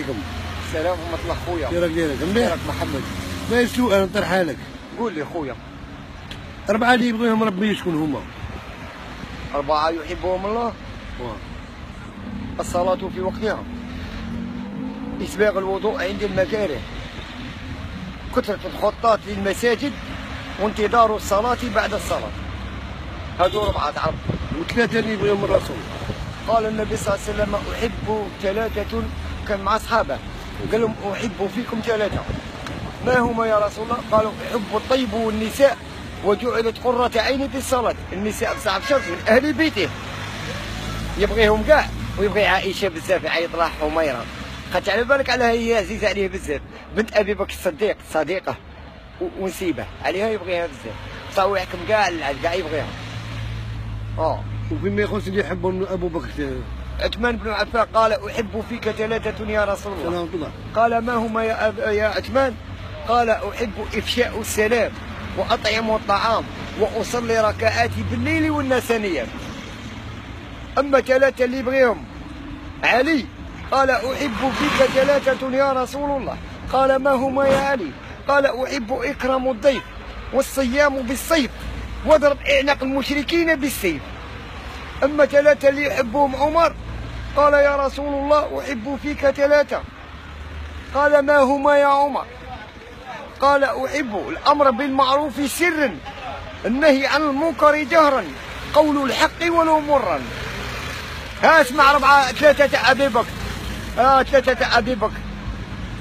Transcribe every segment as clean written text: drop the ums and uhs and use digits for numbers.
عليكم. السلام ورحمة الله خويا. كي راك داير؟ مليح محمد. ما سؤال نطرحها لك. قول لي خويا. 4 اللي يبغيهم ربي شكون هما؟ 4 يحبهم الله. الصلاة في وقتها، إسباغ الوضوء عند المكاره، كثرة الخطات للمساجد، وانتظار الصلاة بعد الصلاة. هذو 4 تعرف. و3 اللي يبغيهم الرسول. قال النبي صلى الله عليه وسلم: أحب 3، كان مع أصحابه قال لهم: أحب فيكم 3. ما هما يا رسول الله؟ قالوا: أحب الطيب والنساء، وجعلت قرة عيني في الصلاة. النساء بصاحب شرط من أهل بيته، يبغيهم كاع، ويبغي عائشة بزاف، يعيط لها حميرة، خاطر على بالك على هي عزيزة عليه بزاف، بنت أبي بكر الصديق صديقة ونسيبه عليها، يبغيها بزاف، صاو يحكم كاع كاع يبغيها. وفيما يخص اللي يحبهم أبو بكر عثمان بن عفان قال: أحب فيك 3 يا رسول الله. سلام الله. قال: ما هما يا عثمان؟ قال: أحب إفشاء السلام، وأطعم الطعام، وأصلي ركعاتي بالليل والناس نيام. أما 3 اللي يبغيهم علي، قال: أحب فيك 3 يا رسول الله. قال: ما هما يا علي؟ قال: أحب إكرام الضيف، والصيام بالصيف، واضرب أعناق المشركين بالسيف. أما 3 اللي يحبهم عمر، قال: يا رسول الله أحب فيك 3. قال: ما هما يا عمر؟ قال: أحب الأمر بالمعروف سرا، النهي عن المنكر جهرا، قول الحق ولو مرا. ها اسمع 3 تاع أبي بكر. 3 تاع أبي بكر،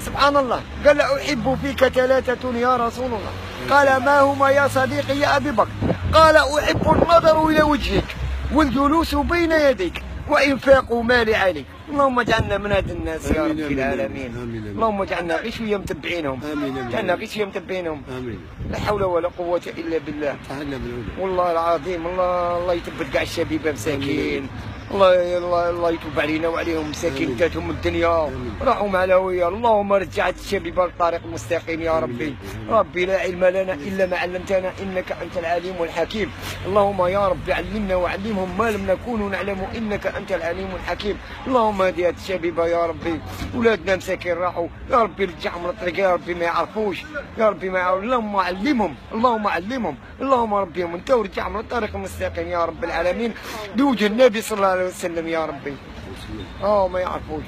سبحان الله. قال له: أحب فيك 3 يا رسول الله. قال: ما هما يا صديقي يا أبي بكر؟ قال: أحب النظر إلى وجهك، والجلوس بين يديك، وإنفاق مالي عليك. اللهم اجعلنا من هاد الناس يا رب العالمين. اللهم اجعلنا غير شويه متبعينهم، اجعلنا غير شويه متبعينهم. امين. لا حول ولا قوه الا بالله. والله العظيم الله يثبت كاع الشبيبه مساكين، الله يتوب علينا وعليهم مساكين، تاتهم الدنيا راحوا مع الهويه. اللهم رجعت الشبيبه للطريق المستقيم يا ربي. ربي لا علم لنا الا ما علمتنا، انك انت العليم الحكيم. اللهم يا رب علمنا وعلمهم ما لم نكون نعلم، انك انت العليم الحكيم. اللهم هدي هاد الشبيبه يا ربي، ولادنا مساكين راحوا يا ربي، رجعهم للطريق يا ربي، ما يعرفوش يا ربي، ما يعرفوش. اللهم علمهم، اللهم علمهم، اللهم ربيهم انت، ورجعهم للطريق المستقيم يا رب العالمين، بوجه النبي صلى الله عليه وسلم يا ربي. ما يعرفوش.